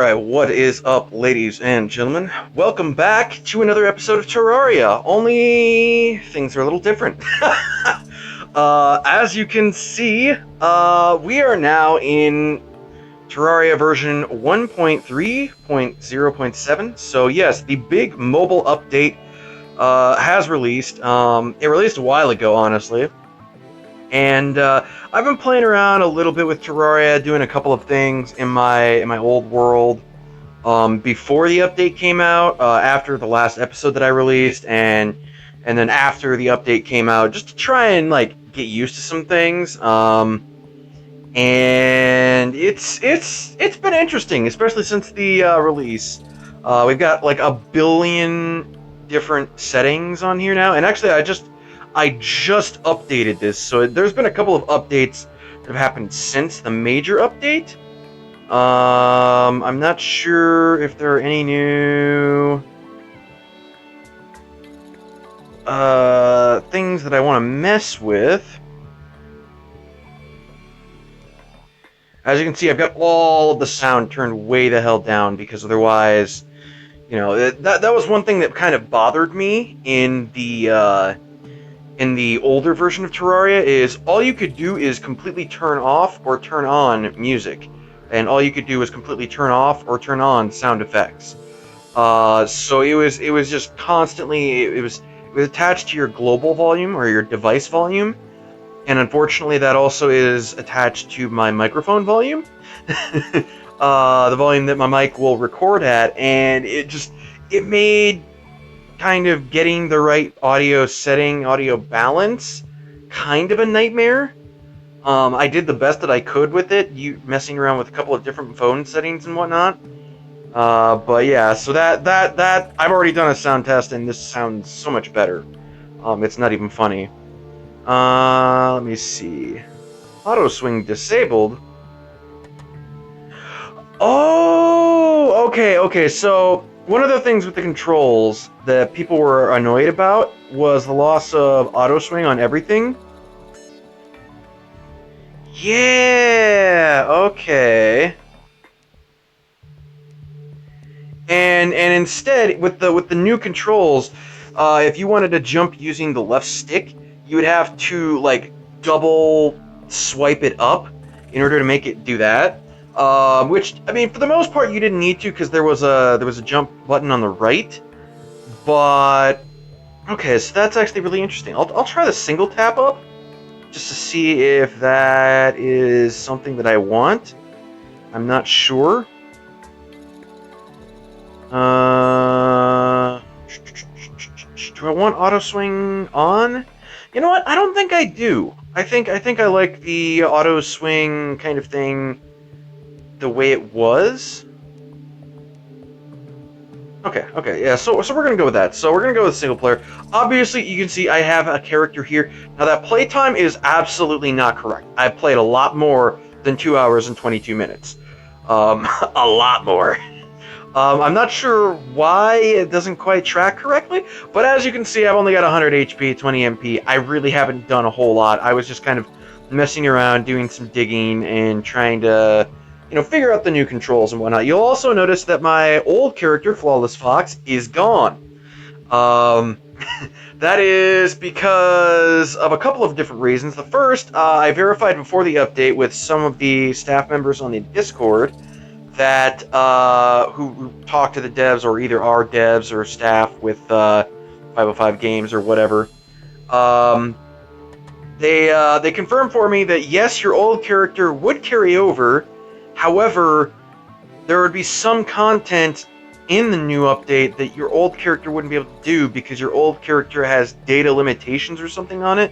Alright, what is up, ladies and gentlemen? Welcome back to another episode of Terraria, only things are a little different. As you can see, we are now in Terraria version 1.3.0.7, so yes, the big mobile update has released. It released a while ago, honestly. And I've been playing around a little bit with Terraria, doing a couple of things in my old world before the update came out, after the last episode that I released, and then after the update came out, just to try and like get used to some things. And it's been interesting, especially since the release. We've got like a billion different settings on here now, and actually I just updated this, so there's been a couple of updates that have happened since the major update. I'm not sure if there are any new things that I want to mess with. As you can see, I've got all of the sound turned way the hell down, because otherwise, you know, that was one thing that kind of bothered me in the older version of Terraria, is all you could do is completely turn off or turn on music. And all you could do is completely turn off or turn on sound effects. So it was just constantly, it was attached to your global volume or your device volume. And unfortunately that also is attached to my microphone volume. The volume that my mic will record at, and it made kind of getting the right audio setting, audio balance, kind of a nightmare. I did the best that I could with it, messing around with a couple of different phone settings and whatnot. But yeah, so that I've already done a sound test, and this sounds so much better. It's not even funny. Let me see. Auto swing disabled. Oh, okay. So one of the things with the controls that people were annoyed about was the loss of auto swing on everything. Yeah, okay. And instead, with the new controls, if you wanted to jump using the left stick, you would have to like double swipe it up in order to make it do that. Which, I mean, for the most part, you didn't need to, because there was a jump button on the right. But okay, so that's actually really interesting. I'll try the single tap up, just to see if that is something that I want. I'm not sure. Do I want auto swing on? You know what? I don't think I do. I think I like the auto swing kind of thing the way it was. Okay, yeah, so we're gonna go with that. So we're gonna go with single player. Obviously, you can see I have a character here. Now that playtime is absolutely not correct. I've played a lot more than 2 hours and 22 minutes. A lot more. I'm not sure why it doesn't quite track correctly, but as you can see, I've only got 100 HP, 20 MP. I really haven't done a whole lot. I was just kind of messing around, doing some digging, and trying to, you know, figure out the new controls and whatnot. You'll also notice that my old character, Flawless Fox, is gone. That is because of a couple of different reasons. The first, I verified before the update with some of the staff members on the Discord that who talk to the devs, or either are devs or staff with 505 Games or whatever. They confirmed for me that yes, your old character would carry over. However, there would be some content in the new update that your old character wouldn't be able to do, because your old character has data limitations or something on it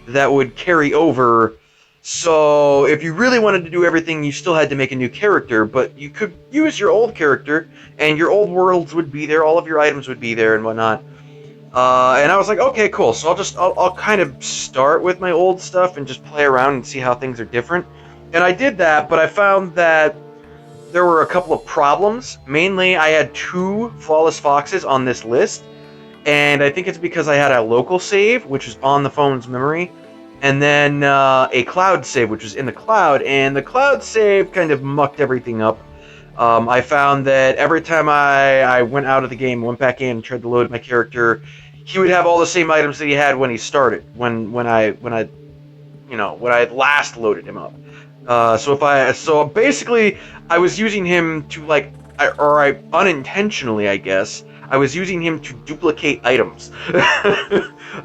that would carry over. So if you really wanted to do everything, you still had to make a new character, but you could use your old character, and your old worlds would be there, all of your items would be there and whatnot. And I was like, okay, cool, so I'll kind of start with my old stuff and just play around and see how things are different. And I did that, but I found that there were a couple of problems. Mainly, I had 2 Flawless Foxes on this list, and I think it's because I had a local save, which is on the phone's memory, and then a cloud save, which was in the cloud, and the cloud save kind of mucked everything up. I found that every time I went out of the game, went back in, and tried to load my character, he would have all the same items that he had when he started, when I last loaded him up. So basically, I was using him to I unintentionally, I guess, I was using him to duplicate items.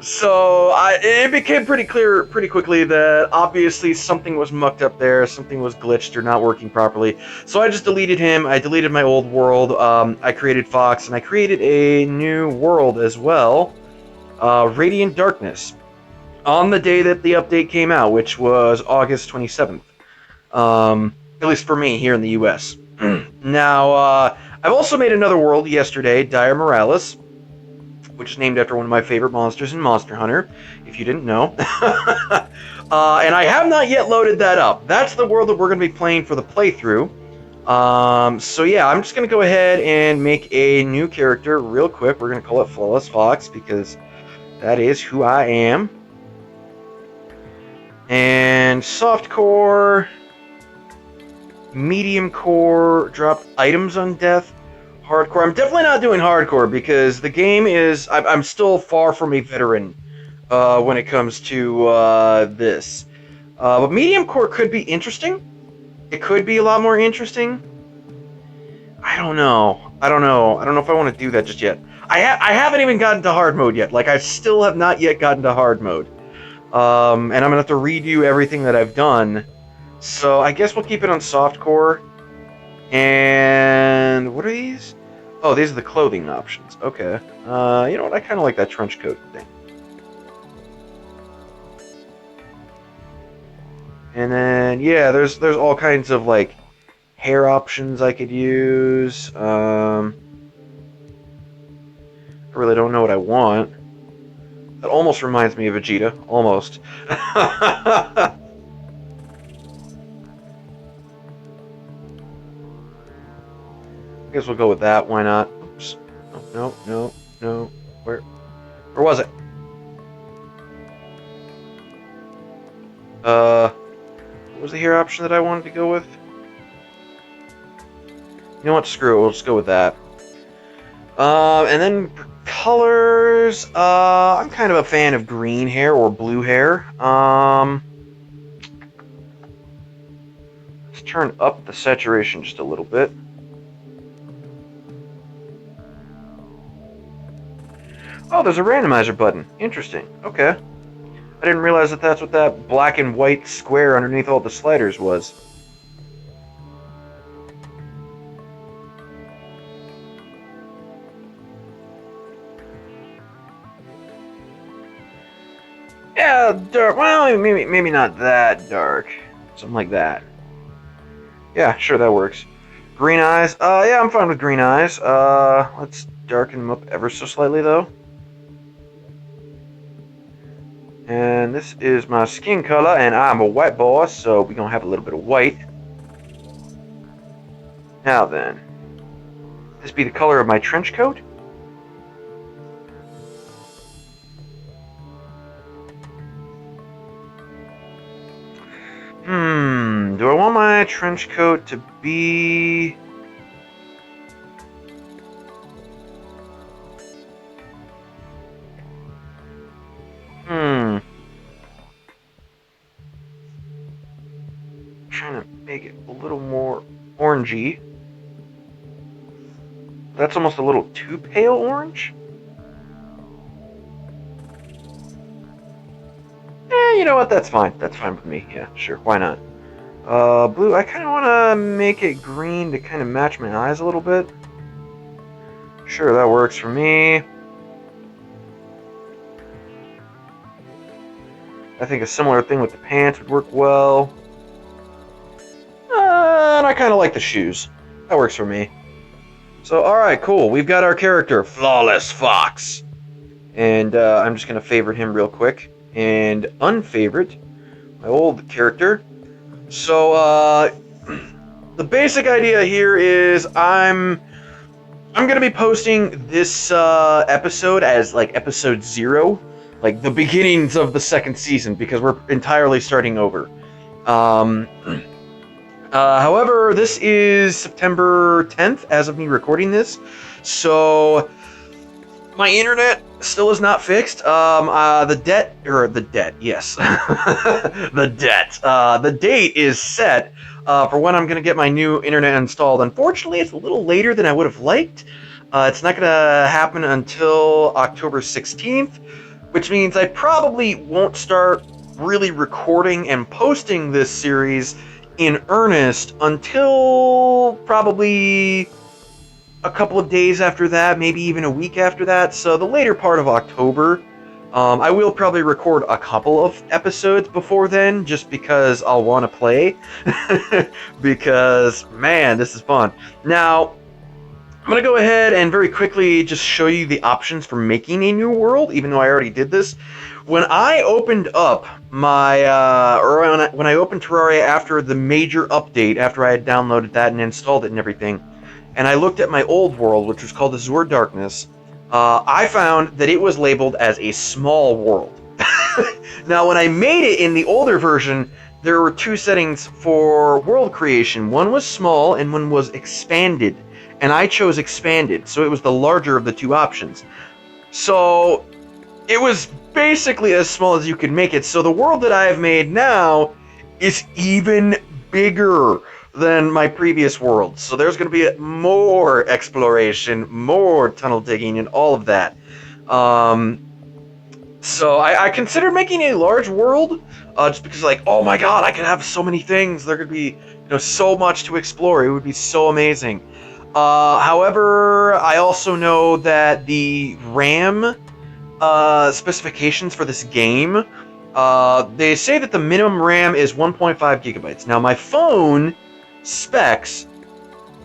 It became pretty clear pretty quickly that obviously something was mucked up there, something was glitched or not working properly. So I just deleted him. I deleted my old world. I created Fox, and I created a new world as well, Radiant Darkness, on the day that the update came out, which was August 27th. At least for me here in the US. Now, I've also made another world yesterday, Dire Morales, which is named after one of my favorite monsters in Monster Hunter, if you didn't know. And I have not yet loaded that up. That's the world that we're going to be playing for the playthrough. So yeah, I'm just going to go ahead and make a new character real quick. We're going to call it Flawless Fox, because that is who I am. And softcore, medium core, drop items on death, hardcore. I'm definitely not doing hardcore because the game is. I'm still far from a veteran when it comes to this. But medium core could be interesting. It could be a lot more interesting. I don't know. I don't know if I want to do that just yet. I haven't even gotten to hard mode yet. Like, I still have not yet gotten to hard mode. And I'm gonna have to redo everything that I've done. So I guess we'll keep it on softcore. And what are these? Oh, these are the clothing options. Okay. You know what? I kind of like that trench coat thing. And then yeah, there's all kinds of like hair options I could use. I really don't know what I want. That almost reminds me of Vegeta. Almost. I guess we'll go with that. Why not? Oops. No. Where was it? What was the hair option that I wanted to go with? You know what? Screw it. We'll just go with that. And then colors. I'm kind of a fan of green hair or blue hair. Let's turn up the saturation just a little bit. Oh, there's a randomizer button. Interesting. Okay. I didn't realize that that's what that black and white square underneath all the sliders was. Yeah, dark. Well, maybe not that dark. Something like that. Yeah, sure, that works. Green eyes. Yeah, I'm fine with green eyes. Let's darken them up ever so slightly, though. And this is my skin color, and I'm a white boy, so we're gonna have a little bit of white. Now then, this be the color of my trench coat? Do I want my trench coat to be... Trying to make it a little more orangey. That's almost a little too pale orange. You know what? That's fine. That's fine with me. Yeah, sure. Why not? Blue. I kind of want to make it green to kind of match my eyes a little bit. Sure, that works for me. I think a similar thing with the pants would work well. And I kind of like the shoes. That works for me. So, alright, cool. We've got our character, Flawless Fox. And I'm just going to favorite him real quick. And unfavorite my old character. So, the basic idea here is I'm going to be posting this episode as, like, episode 0. Like, the beginnings of the second season, because we're entirely starting over. However, this is September 10th as of me recording this, so my internet still is not fixed. The debt, yes. The debt. The date is set for when I'm going to get my new internet installed. Unfortunately, it's a little later than I would have liked. It's not going to happen until October 16th, which means I probably won't start really recording and posting this series in earnest until probably a couple of days after that, maybe even a week after that. So the later part of October. I will probably record a couple of episodes before then, just because I'll want to play. Because, man, this is fun. Now, I'm going to go ahead and very quickly just show you the options for making a new world, even though I already did this. When I opened up my, when I opened Terraria after the major update, after I had downloaded that and installed it and everything, and I looked at my old world, which was called Azure Darkness, I found that it was labeled as a small world. Now, when I made it in the older version, there were two settings for world creation. One was small and one was expanded. And I chose expanded, so it was the larger of the two options. So it was basically as small as you could make it. So the world that I have made now is even bigger than my previous world. So there's going to be more exploration, more tunnel digging, and all of that. So I considered making a large world, just because, like, oh my god, I could have so many things. There could be, so much to explore. It would be so amazing. However, I also know that the RAM specifications for this game, they say that the minimum RAM is 1.5 gigabytes. Now, my phone specs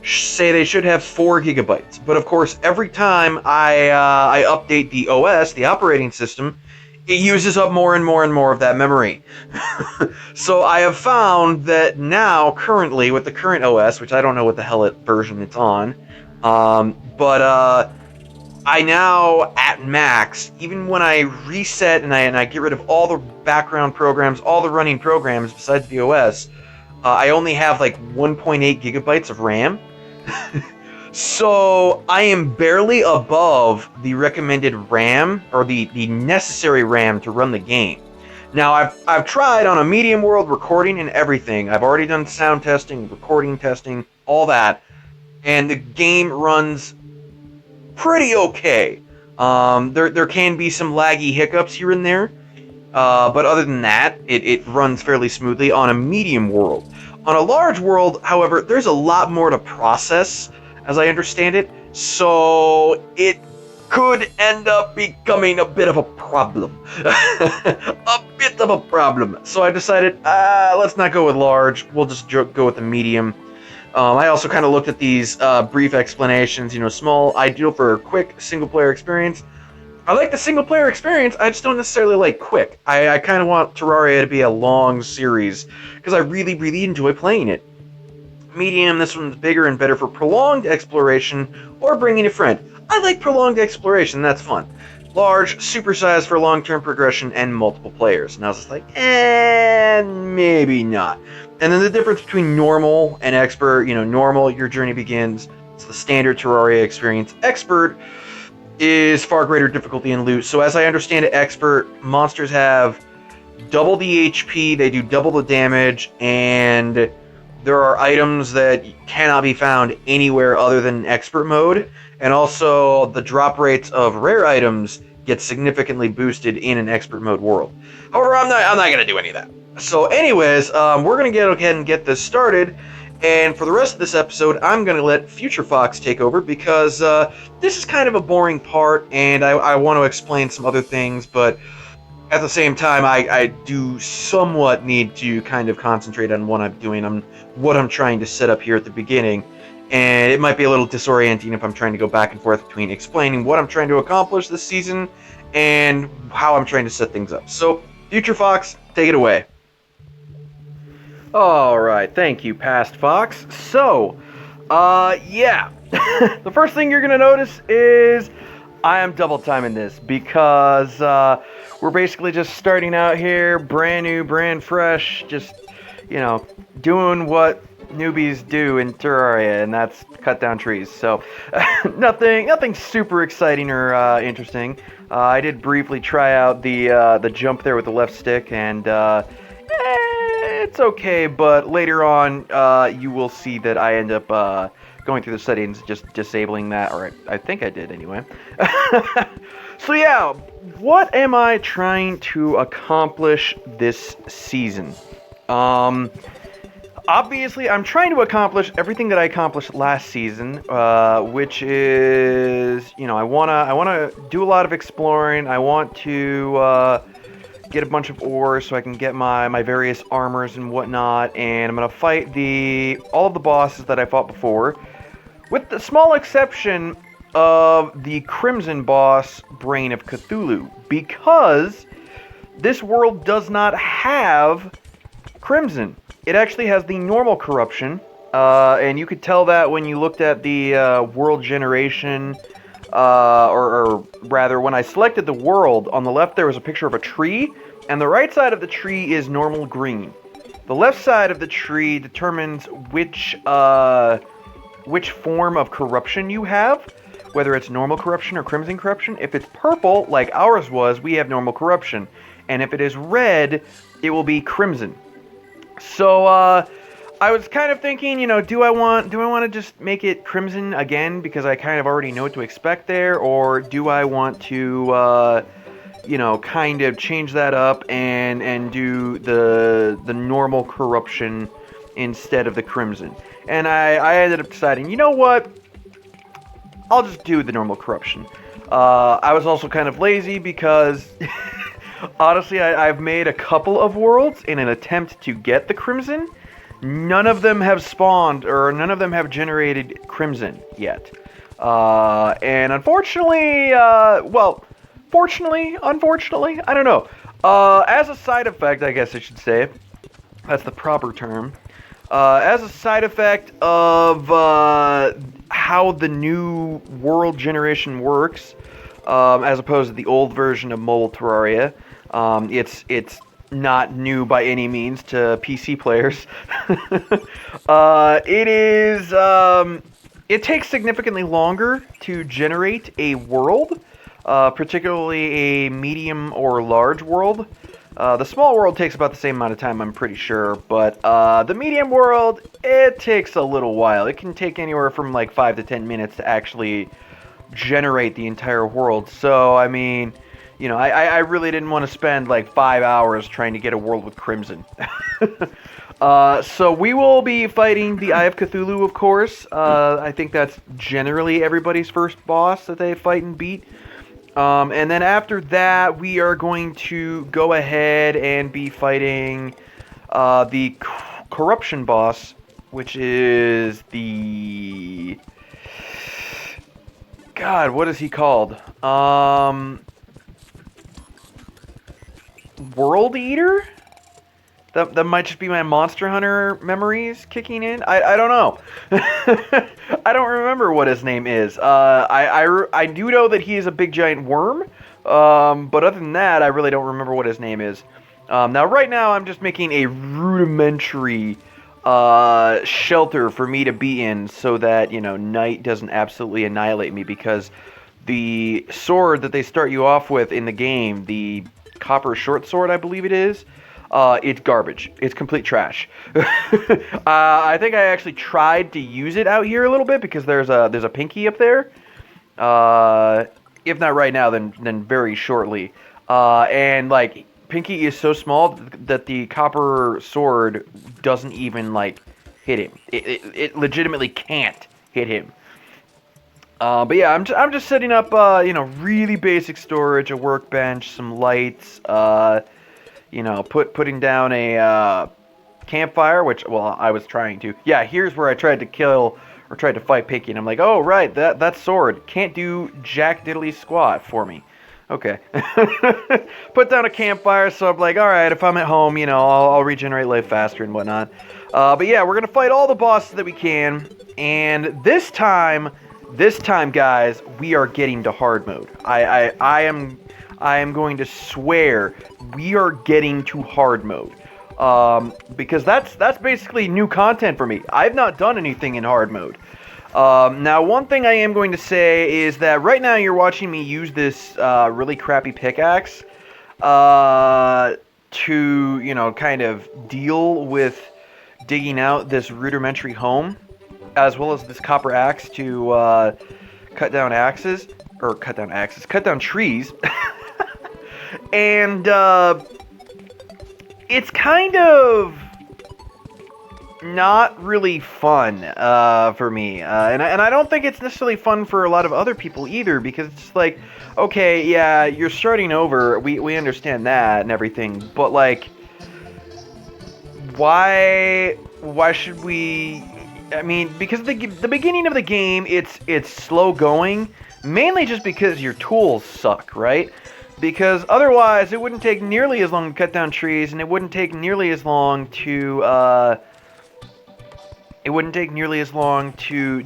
say they should have 4 gigabytes, but of course, every time I update the OS, the operating system, it uses up more and more and more of that memory. So I have found that now, currently, with the current OS, which I don't know what the hell version it's on, but I now, at max, even when I reset and I get rid of all the background programs, all the running programs besides the OS, I only have like 1.8 gigabytes of RAM. So I am barely above the recommended RAM, or the necessary RAM to run the game. Now, I've tried on a medium world recording and everything. I've already done sound testing, recording testing, all that, and the game runs pretty okay. There can be some laggy hiccups here and there, but other than that, it runs fairly smoothly on a medium world. On a large world, however, there's a lot more to process, as I understand it, so it could end up becoming a bit of a problem. A bit of a problem. So I decided, let's not go with large, we'll just go with the medium. I also kind of looked at these brief explanations, small, ideal for a quick single-player experience. I like the single-player experience, I just don't necessarily like quick. I kind of want Terraria to be a long series, because I really, really enjoy playing it. Medium, this one's bigger and better for prolonged exploration, or bringing a friend. I like prolonged exploration, that's fun. Large, supersized for long-term progression and multiple players. And I was just like, maybe not. And then the difference between normal and expert, normal, your journey begins. It's the standard Terraria experience. Expert is far greater difficulty and loot. So as I understand it, expert, monsters have double the HP, they do double the damage, and there are items that cannot be found anywhere other than expert mode, and also the drop rates of rare items get significantly boosted in an expert mode world. However, I'm not going to do any of that. So anyways, we're going to go ahead and get this started, and for the rest of this episode, I'm going to let Future Fox take over, because this is kind of a boring part, and I want to explain some other things, but at the same time, I do somewhat need to kind of concentrate on what I'm doing, on what I'm trying to set up here at the beginning, and it might be a little disorienting if I'm trying to go back and forth between explaining what I'm trying to accomplish this season and how I'm trying to set things up. So, Future Fox, take it away. Alright, thank you, Past Fox. So, yeah. The first thing you're going to notice is I am double timing this, because we're basically just starting out here, brand new, brand fresh, just doing what newbies do in Terraria, and that's cut down trees. So nothing super exciting or interesting. I did briefly try out the jump there with the left stick, and it's okay. But later on, you will see that I end up going through the settings, just disabling that, or I think I did anyway. So yeah, what am I trying to accomplish this season? Obviously, I'm trying to accomplish everything that I accomplished last season, which is, I wanna do a lot of exploring. I want to get a bunch of ores so I can get my various armors and whatnot, and I'm gonna fight all of the bosses that I fought before, with the small exception of the Crimson boss, Brain of Cthulhu, because this world does not have Crimson. It actually has the normal corruption, and you could tell that when you looked at the world generation, or rather, when I selected the world, on the left there was a picture of a tree, and the right side of the tree is normal green. The left side of the tree determines which form of corruption you have, whether it's normal corruption or crimson corruption. If it's purple, like ours was, we have normal corruption, and if it is red, it will be crimson. So, I was kind of thinking, do I want to just make it crimson again because I kind of already know what to expect there, or do I want to, kind of change that up and do the normal corruption instead of the crimson? And I ended up deciding, you know what? I'll just do the normal corruption. I was also kind of lazy because honestly, I've made a couple of worlds in an attempt to get the Crimson. None of them have spawned, or none of them have generated Crimson yet. And unfortunately, fortunately, unfortunately, I don't know. As a side effect, I guess I should say, that's the proper term. As a side effect of how the new world generation works, as opposed to the old version of mobile Terraria, it's not new by any means to PC players. It takes significantly longer to generate a world, particularly a medium or large world. The small world takes about the same amount of time, I'm pretty sure, but the medium world, it takes a little while. It can take anywhere from like 5 to 10 minutes to actually generate the entire world. So, I mean, I really didn't want to spend like 5 hours trying to get a world with Crimson. So we will be fighting the Eye of Cthulhu, of course. I think that's generally everybody's first boss that they fight and beat. And then after that, we are going to go ahead and be fighting the corruption boss, which is the... God, what is he called? World Eater? That might just be my Monster Hunter memories kicking in. I don't know. I don't remember what his name is. I do know that he is a big giant worm. But other than that, I really don't remember what his name is. Now, right now, I'm just making a rudimentary shelter for me to be in so that, night doesn't absolutely annihilate me, because the sword that they start you off with in the game, the copper short sword, I believe it is, it's garbage. It's complete trash. I think I actually tried to use it out here a little bit because there's a pinky up there. If not right now, then very shortly. And like pinky is so small that the copper sword doesn't even like hit him. It legitimately can't hit him. But yeah, I'm just setting up really basic storage, a workbench, some lights, putting down a campfire, which, well, I was trying to. Yeah, here's where I tried to kill or tried to fight Pinky, and I'm like, oh right, that sword can't do jack diddly squat for me. Okay. Put down a campfire, so I'm like, alright, if I'm at home, I'll regenerate life faster and whatnot. But yeah, we're gonna fight all the bosses that we can, and this time, guys, we are getting to hard mode. I am going to swear we are getting to hard mode. because that's basically new content for me. I've not done anything in hard mode. Now, one thing I am going to say is that right now you're watching me use this really crappy pickaxe to, you know, kind of deal with digging out this rudimentary home, as well as this copper axe to cut down trees. And it's kind of not really fun for me, and I don't think it's necessarily fun for a lot of other people either, because it's like, okay, yeah, you're starting over, we understand that and everything, but like, why should we? I mean, because the beginning of the game, it's slow going, mainly just because your tools suck, right? Because otherwise, it wouldn't take nearly as long to cut down trees, and it wouldn't take nearly as long to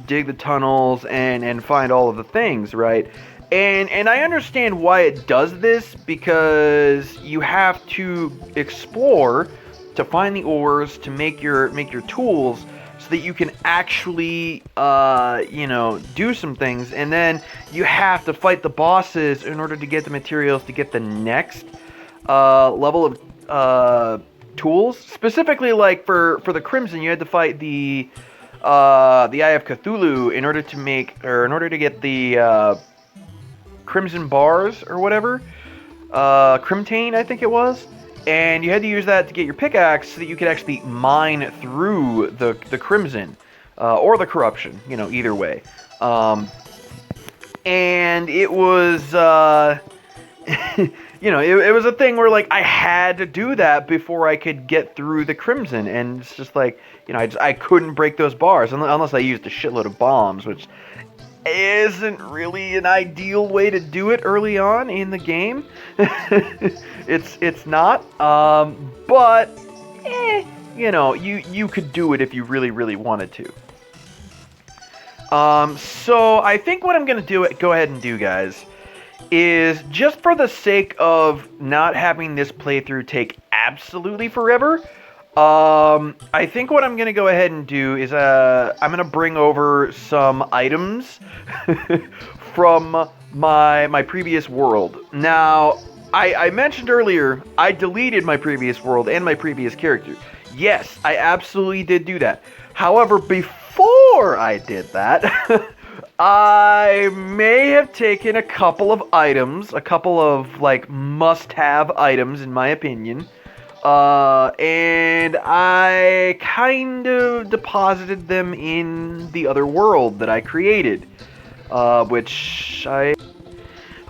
dig the tunnels and find all of the things, right? And I understand why it does this, because you have to explore to find the ores to make your tools, so that you can actually do some things, and then you have to fight the bosses in order to get the materials to get the next level of tools. Specifically, like for the Crimson, you had to fight the Eye of Cthulhu in order to get the Crimson bars or whatever, Crimtane, I think it was. And you had to use that to get your pickaxe so that you could actually mine through the Crimson, or the Corruption, you know, either way. And it was, it was a thing where, like, I had to do that before I could get through the Crimson. And it's just like, you know, I couldn't break those bars unless I used a shitload of bombs, which isn't really an ideal way to do it early on in the game. It's not, but you could do it if you really, really wanted to. So I think what I'm gonna go ahead and do, guys, is, just for the sake of not having this playthrough take absolutely forever, I think what I'm gonna go ahead and do is I'm gonna bring over some items from my previous world. Now, I mentioned earlier, I deleted my previous world and my previous character. Yes, I absolutely did do that. However, before I did that, I may have taken a couple of items, a couple of, like, must-have items, in my opinion, and I kind of deposited them in the other world that I created,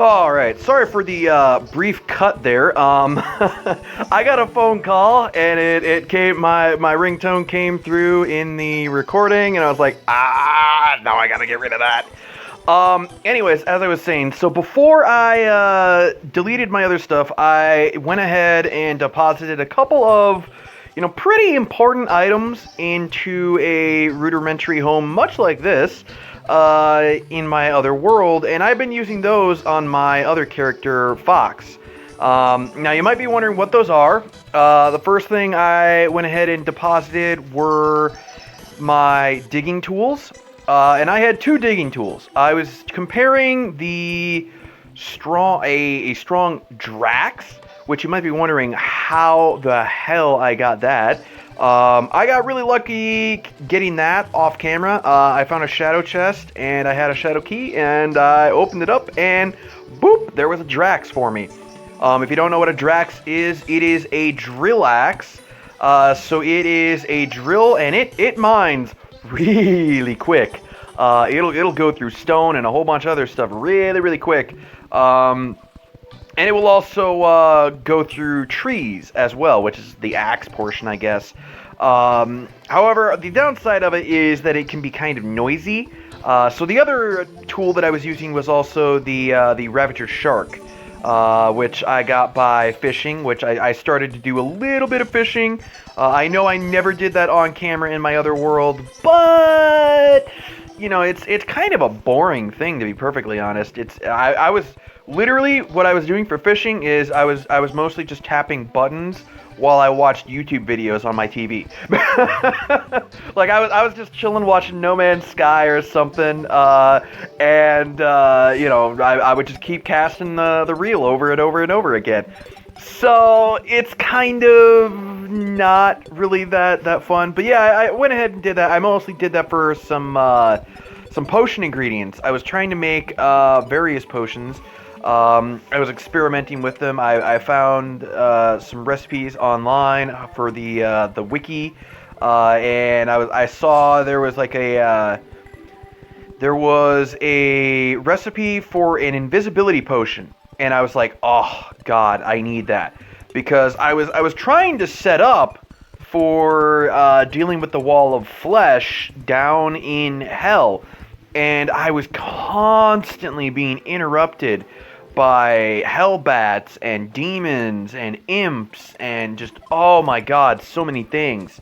Alright, sorry for the brief cut there. I got a phone call, and it came, my ringtone came through in the recording, and I was like, now I gotta get rid of that. Anyways, as I was saying, so before I deleted my other stuff, I went ahead and deposited a couple of, pretty important items into a rudimentary home, much like this, in my other world, and I've been using those on my other character, Fox. Now, you might be wondering what those are. The first thing I went ahead and deposited were my digging tools, and I had two digging tools. I was comparing a strong Drax, which you might be wondering how the hell I got that. I got really lucky getting that off camera. I found a shadow chest, and I had a shadow key, and I opened it up, and boop, there was a Drax for me. If you don't know what a Drax is, it is a drill axe. So it is a drill, and it mines really quick. It'll go through stone and a whole bunch of other stuff really, really quick. And it will also go through trees as well, which is the axe portion, I guess. However, the downside of it is that it can be kind of noisy. So the other tool that I was using was also the Ravager Shark, which I got by fishing, which I started to do a little bit of fishing. I know I never did that on camera in my other world, but it's kind of a boring thing, to be perfectly honest. I was Literally, what I was doing for fishing is I was mostly just tapping buttons while I watched YouTube videos on my TV. Like I was just chilling watching No Man's Sky or something, and you know, I would just keep casting the reel over and over and over again. So it's kind of not really that fun. But yeah, I went ahead and did that. I mostly did that for some potion ingredients. I was trying to make various potions. I was experimenting with them. I found some recipes online for the wiki, and I saw there was like there was a recipe for an invisibility potion, and I was like, oh God, I need that, because I was trying to set up for dealing with the wall of flesh down in hell, and I was constantly being interrupted by hellbats and demons and imps and just, oh my God, so many things.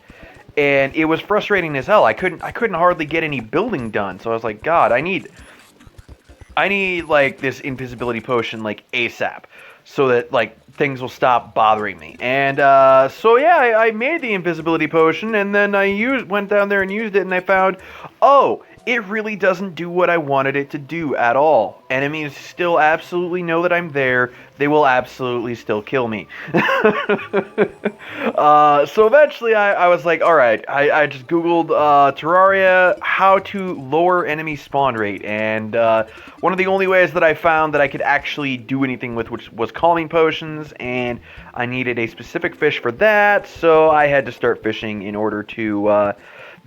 And it was frustrating as hell. I couldn't hardly get any building done. So I was like, God, I need like this invisibility potion like ASAP, so that like things will stop bothering me. And so yeah, I made the invisibility potion, and then went down there and used it, and I found, oh, it really doesn't do what I wanted it to do at all. Enemies still absolutely know that I'm there. They will absolutely still kill me. So eventually I was like, alright, I just googled Terraria, how to lower enemy spawn rate, and one of the only ways that I found that I could actually do anything with, which was calming potions, and I needed a specific fish for that, so I had to start fishing in order to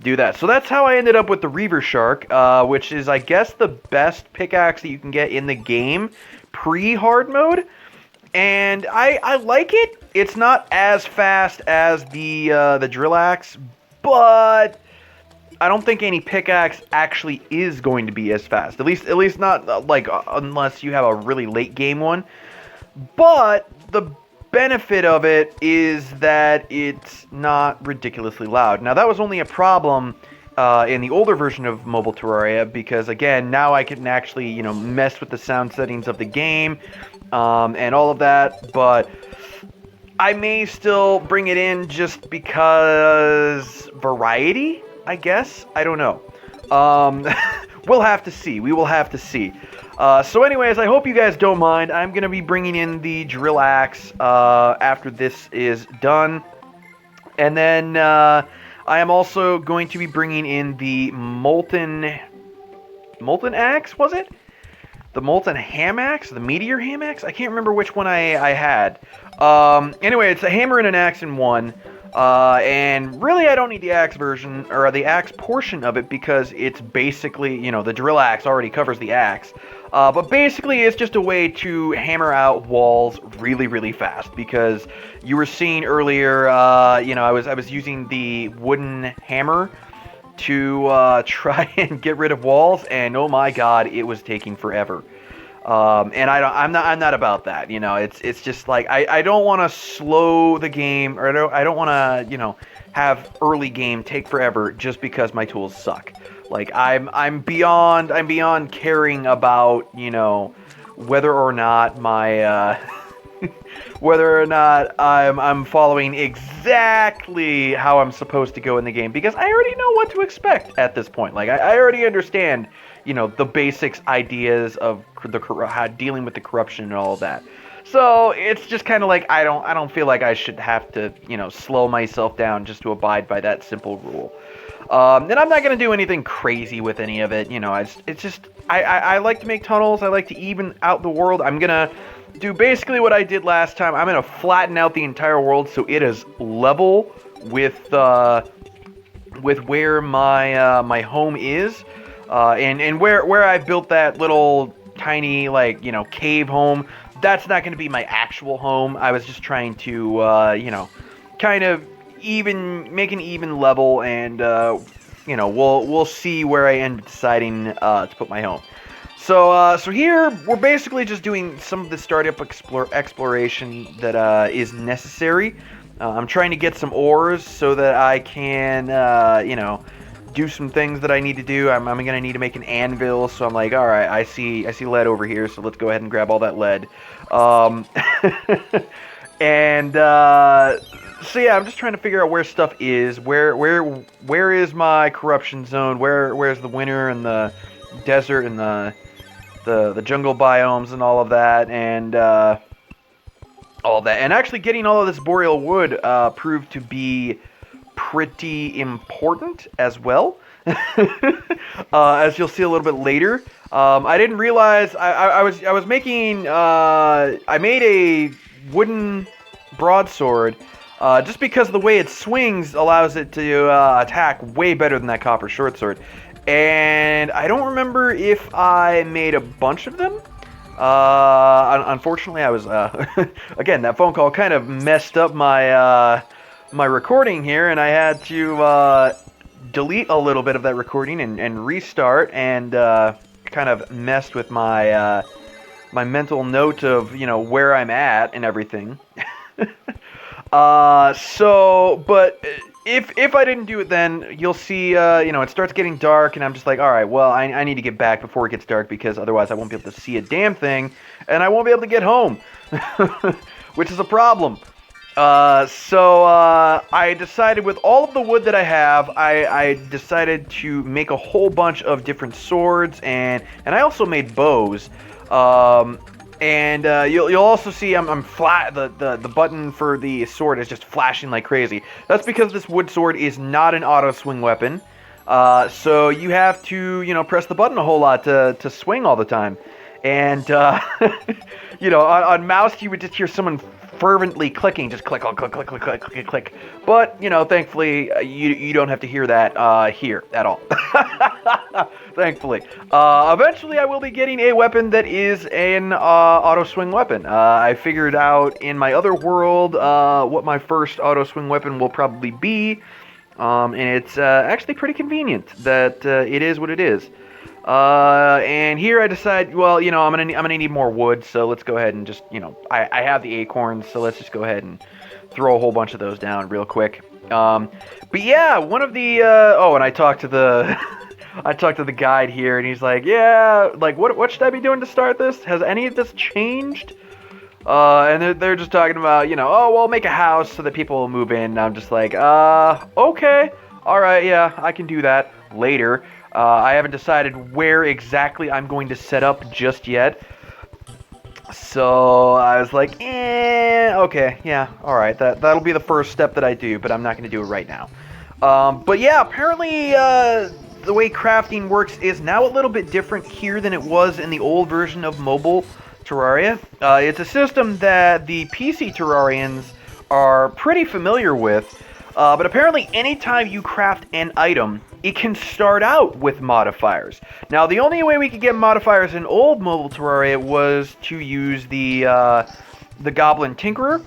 do that. So that's how I ended up with the Ravager Shark, which is, I guess, the best pickaxe that you can get in the game pre-hard mode. And I like it. It's not as fast as the drill axe, but I don't think any pickaxe actually is going to be as fast. At least not like unless you have a really late game one. But the benefit of it is that it's not ridiculously loud. Now, that was only a problem in the older version of Mobile Terraria, because again, now I can actually, you know, mess with the sound settings of the game and all of that, but I may still bring it in just because variety, I guess. I don't know. We'll have to see. We will have to see. So anyways, I hope you guys don't mind. I'm going to be bringing in the drill axe after this is done. And then I am also going to be bringing in the molten axe, was it? The molten ham axe? The meteor ham axe? I can't remember which one I had. Anyway, it's a hammer and an axe in one. And really, I don't need the axe version, or the axe portion of it, because it's basically, you know, the drill axe already covers the axe. But basically, it's just a way to hammer out walls really, really fast, because you were seeing earlier, you know, I was using the wooden hammer to try and get rid of walls, and oh my God, it was taking forever. And I'm not about that, you know. It's just like I don't want to slow the game, or I don't want to, you know, have early game take forever just because my tools suck. Like I'm beyond caring about, you know, whether or not my whether or not I'm following exactly how I'm supposed to go in the game, because I already know what to expect at this point. Like I already understand, you know, the basics ideas of how dealing with the corruption and all of that. So it's just kind of like I don't feel like I should have to, you know, slow myself down just to abide by that simple rule. And I'm not going to do anything crazy with any of it, you know. It's just I like to make tunnels. I like to even out the world. I'm going to do basically what I did last time. I'm going to flatten out the entire world so it is level with where my home is. And where I built that little tiny, like, you know, cave home, that's not going to be my actual home. I was just trying to, you know, kind of make an even level, and, you know, we'll see where I end up deciding to put my home. So here, we're basically just doing some of the startup exploration that is necessary. I'm trying to get some ores so that I can, you know, do some things that I need to do. I'm gonna need to make an anvil, so I'm like, all right, I see lead over here, so let's go ahead and grab all that lead. And so yeah, I'm just trying to figure out where stuff is. Where is my corruption zone? Where's the winter and the desert and the jungle biomes and all of that, and all of that. And actually getting all of this boreal wood proved to be pretty important as well. As you'll see a little bit later. I didn't realize I was making I made a wooden broadsword just because the way it swings allows it to attack way better than that copper short sword. And I don't remember if I made a bunch of them. Unfortunately, I was again, that phone call kind of messed up my my recording here, and I had to delete a little bit of that recording and restart, and kind of messed with my my mental note of, you know, where I'm at and everything. But if I didn't do it then, you'll see, you know, it starts getting dark, and I'm just like, alright, well, I need to get back before it gets dark, because otherwise I won't be able to see a damn thing, and I won't be able to get home, which is a problem. I decided with all of the wood that I have, I decided to make a whole bunch of different swords, and I also made bows. You'll also see I'm flat. The button for the sword is just flashing like crazy. That's because this wood sword is not an auto swing weapon. So you have to, you know, press the button a whole lot to swing all the time. And you know, on mouse you would just hear someone fervently clicking, just click, click, click, click, click, click, click. But you know, thankfully, you don't have to hear that here at all. Thankfully, eventually I will be getting a weapon that is an auto swing weapon. I figured out in my other world what my first auto swing weapon will probably be, and it's actually pretty convenient that it is what it is. And here I decide, well, you know, I'm gonna need more wood, so let's go ahead and just, you know, I have the acorns, so let's just go ahead and throw a whole bunch of those down real quick. But yeah, one of the and I talked to the I talked to the guide here, and he's like, yeah, like what should I be doing to start this? Has any of this changed? And they're just talking about, you know, oh, well, make a house so that people will move in. And I'm just like, okay, all right, yeah, I can do that later. I haven't decided where exactly I'm going to set up just yet. So I was like, okay, yeah, all right, that'll be the first step that I do, but I'm not going to do it right now. But yeah, apparently the way crafting works is now a little bit different here than it was in the old version of mobile Terraria. It's a system that the PC Terrarians are pretty familiar with, but apparently anytime you craft an item, it can start out with modifiers. Now, the only way we could get modifiers in old mobile Terraria was to use the Goblin Tinkerer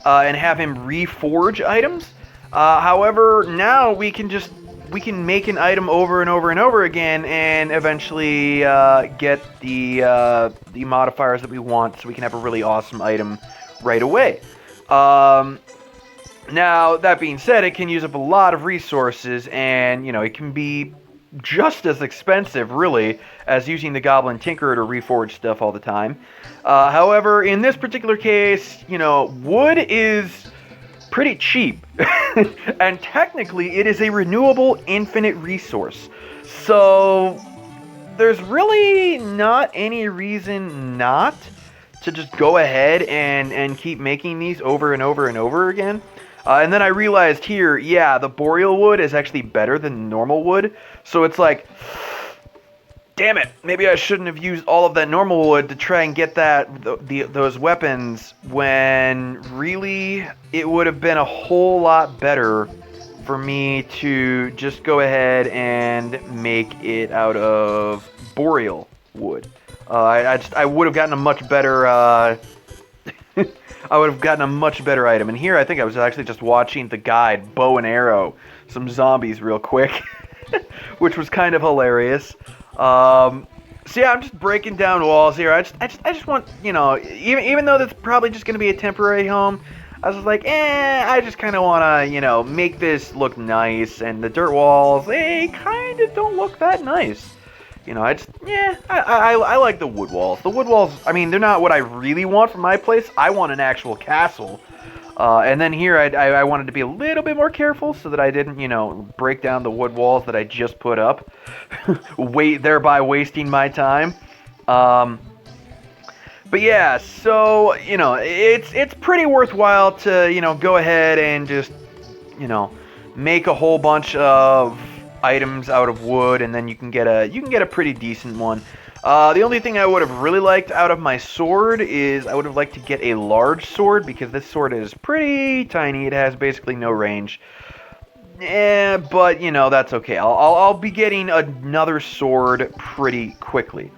and have him reforge items. However, now we can make an item over and over and over again, and eventually get the modifiers that we want, so we can have a really awesome item right away. Now, that being said, it can use up a lot of resources, and, you know, it can be just as expensive, really, as using the Goblin Tinkerer to reforge stuff all the time. However, in this particular case, you know, wood is pretty cheap, and technically it is a renewable infinite resource. So, there's really not any reason not to just go ahead and keep making these over and over and over again. And then I realized here, yeah, the boreal wood is actually better than normal wood. So it's like, damn it, maybe I shouldn't have used all of that normal wood to try and get those weapons, when really it would have been a whole lot better for me to just go ahead and make it out of boreal wood. I would have gotten a much better I would have gotten a much better item. And here I think I was actually just watching the guide, bow and arrow, some zombies real quick, which was kind of hilarious. So yeah, I'm just breaking down walls here. I just want, you know, even though that's probably just going to be a temporary home, I was just like, I just kind of want to, make this look nice. And the dirt walls, they kind of don't look that nice. I like the wood walls. The wood walls, I mean, they're not what I really want from my place. I want an actual castle. And then here, I wanted to be a little bit more careful so that I didn't, break down the wood walls that I just put up, thereby wasting my time. But yeah, so, it's pretty worthwhile to, go ahead and just, make a whole bunch of items out of wood, and then you can get a pretty decent one. The only thing I would have really liked out of my sword is I would have liked to get a large sword, because this sword is pretty tiny. It has basically no range. But, that's okay. I'll be getting another sword pretty quickly.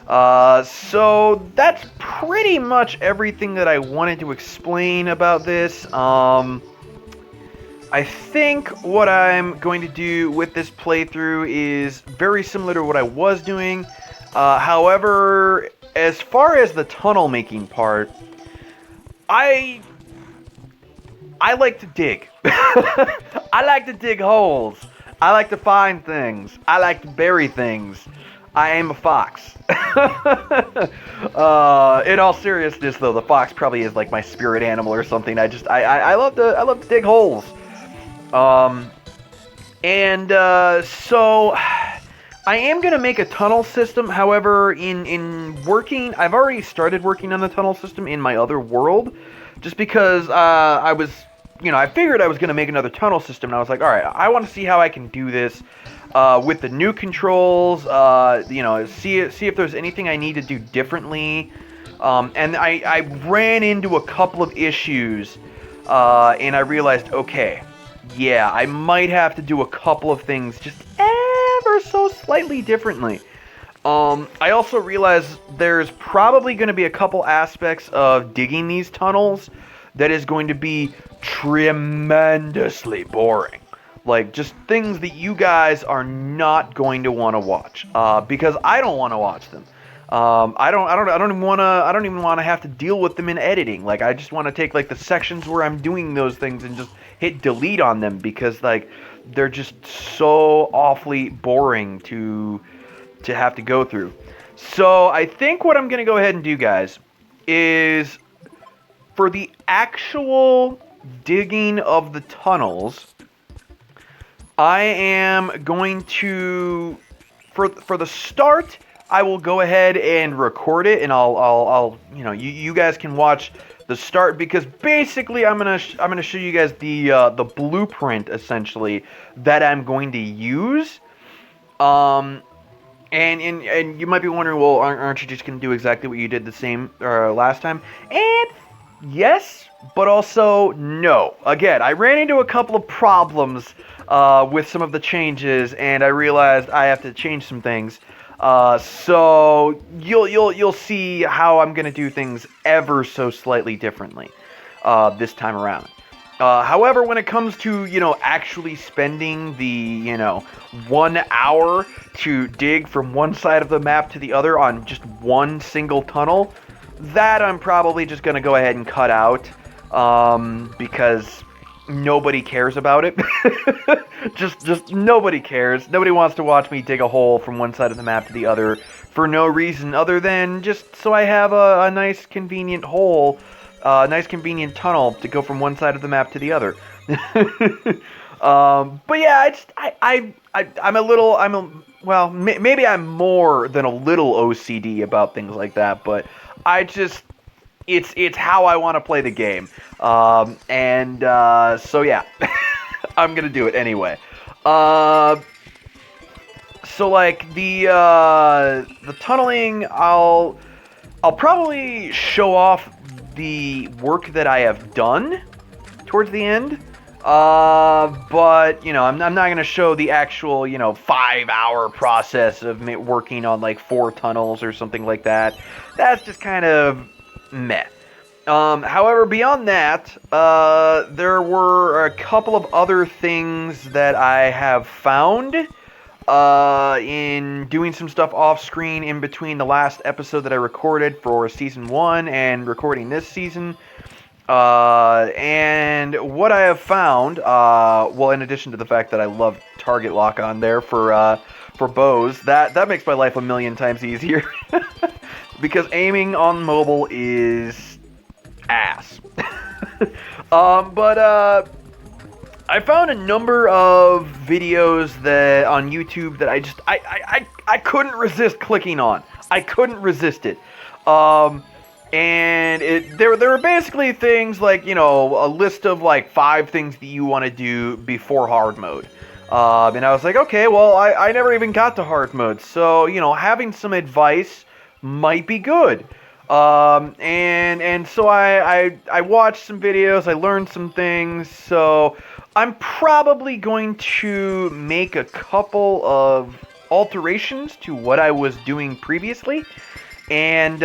So that's pretty much everything that I wanted to explain about this. I think what I'm going to do with this playthrough is very similar to what I was doing. However, as far as the tunnel making part, I like to dig. I like to dig holes. I like to find things. I like to bury things. I am a fox. In all seriousness, though, the fox probably is like my spirit animal or something. I love to dig holes. So I am going to make a tunnel system. However, in working, I've already started working on the tunnel system in my other world, just because I was, I figured I was going to make another tunnel system, and I was like, all right, I want to see how I can do this with the new controls, see if there's anything I need to do differently. And I ran into a couple of issues, and I realized, okay, yeah, I might have to do a couple of things just ever so slightly differently. I also realized there's probably going to be a couple aspects of digging these tunnels that is going to be tremendously boring. Like, just things that you guys are not going to want to watch, because I don't want to watch them. I don't even want to have to deal with them in editing. Like, I just want to take like the sections where I'm doing those things and just hit delete on them, because like they're just so awfully boring to have to go through. So I think what I'm gonna go ahead and do, guys, is for the actual digging of the tunnels, I am going to, for the start, I will go ahead and record it, and I'll you guys can watch the start, because basically I'm gonna show you guys the blueprint essentially that I'm going to use. And you might be wondering, well, aren't you just gonna do exactly what you did the same last time? And yes, but also no. Again, I ran into a couple of problems with some of the changes, and I realized I have to change some things. So you'll see how I'm gonna do things ever so slightly differently this time around. However, when it comes to actually spending the 1 hour to dig from one side of the map to the other on just one single tunnel, that I'm probably just gonna go ahead and cut out, because nobody cares about it. just nobody cares. Nobody wants to watch me dig a hole from one side of the map to the other for no reason other than just so I have a nice convenient hole, nice convenient tunnel to go from one side of the map to the other. But yeah, maybe I'm more than a little OCD about things like that, but it's how I want to play the game. So yeah, I'm gonna do it anyway. So like the tunneling, I'll probably show off the work that I have done towards the end. But I'm not gonna show the actual 5-hour process of working on like 4 tunnels or something like that. That's just kind of meh. However, beyond that, there were a couple of other things that I have found in doing some stuff off screen in between the last episode that I recorded for season 1 and recording this season. And what I have found, well, in addition to the fact that I love target lock on there for bows, that makes my life a million times easier. Because aiming on mobile is ass. But I found a number of videos that on YouTube that I couldn't resist clicking on. I couldn't resist it. And there were basically things like, you know, a list of like 5 things that you want to do before hard mode. And I was like, okay, well, I never even got to hard mode, so, you know, having some advice might be good. And so I watched some videos, I learned some things, so I'm probably going to make a couple of alterations to what I was doing previously. And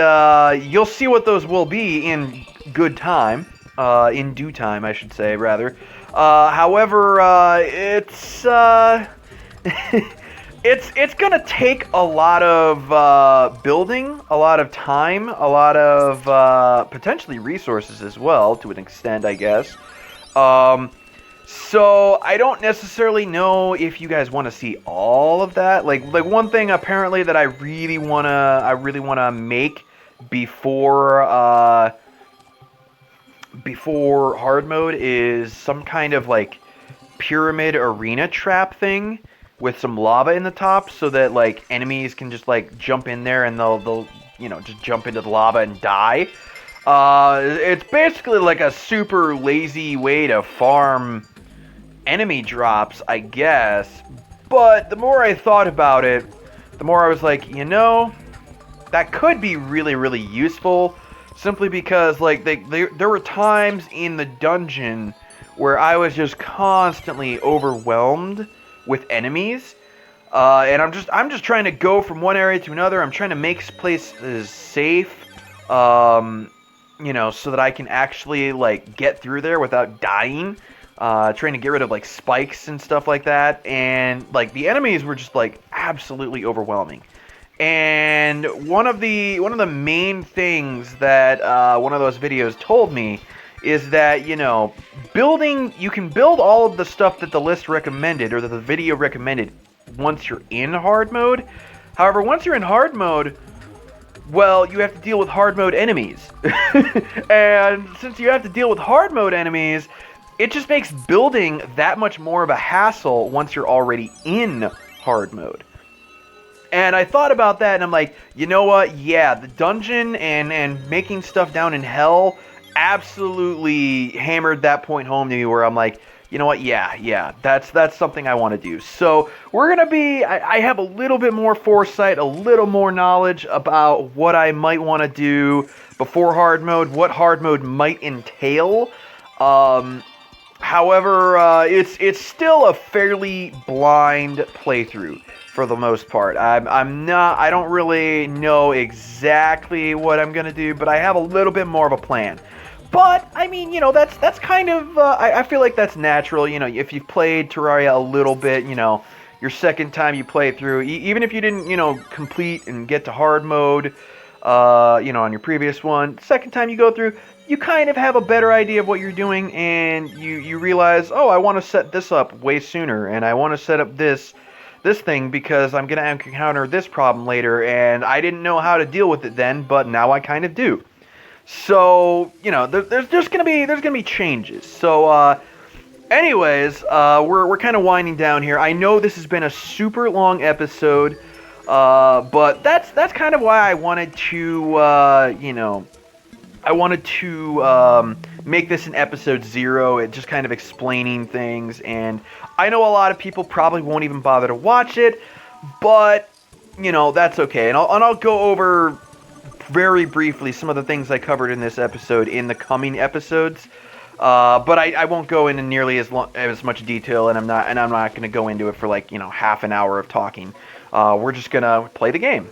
you'll see what those will be in good time, in due time, I should say, rather. However, it's it's gonna take a lot of building, a lot of time, a lot of potentially resources as well, to an extent, I guess. So I don't necessarily know if you guys want to see all of that. Like one thing apparently that I really wanna make before before hard mode is some kind of like pyramid arena trap thing with some lava in the top, so that like enemies can just like jump in there and they'll you know, just jump into the lava and die. It's basically like a super lazy way to farm enemy drops, I guess. But the more I thought about it, the more I was like, you know, that could be really, really useful. Simply because, like, there were times in the dungeon where I was just constantly overwhelmed with enemies, and I'm just trying to go from one area to another. I'm trying to make places safe, you know, so that I can actually like get through there without dying. Trying to get rid of like spikes and stuff like that, and like the enemies were just like absolutely overwhelming. And one of the main things that one of those videos told me is that, you know, you can build all of the stuff that the list recommended or that the video recommended once you're in hard mode. However, once you're in hard mode, well, you have to deal with hard mode enemies. And since you have to deal with hard mode enemies, it just makes building that much more of a hassle once you're already in hard mode. And I thought about that, and I'm like, you know what? Yeah, the dungeon and making stuff down in hell absolutely hammered that point home to me, where I'm like, you know what? Yeah, that's something I want to do. So we're gonna be. I have a little bit more foresight, a little more knowledge about what I might want to do before hard mode, what hard mode might entail. However, it's still a fairly blind playthrough for the most part. I don't really know exactly what I'm gonna do, but I have a little bit more of a plan. But I mean, you know, that's kind of I feel like that's natural. You know, if you've played Terraria a little bit, you know, your second time you play through, even if you didn't, you know, complete and get to hard mode, you know, on your previous one, second time you go through, you kind of have a better idea of what you're doing, and you realize, oh, I want to set this up way sooner, and I want to set up this thing because I'm going to encounter this problem later, and I didn't know how to deal with it then, but now I kind of do. So, you know, there's gonna be changes. So, anyways, we're kind of winding down here. I know this has been a super long episode, but that's kind of why I wanted to, you know, make this an episode 0. It just kind of explaining things, and I know a lot of people probably won't even bother to watch it, but you know, that's okay. And I'll go over very briefly some of the things I covered in this episode in the coming episodes, but I won't go into nearly as much detail, and I'm not going to go into it for like, you know, half an hour of talking. We're just gonna play the game.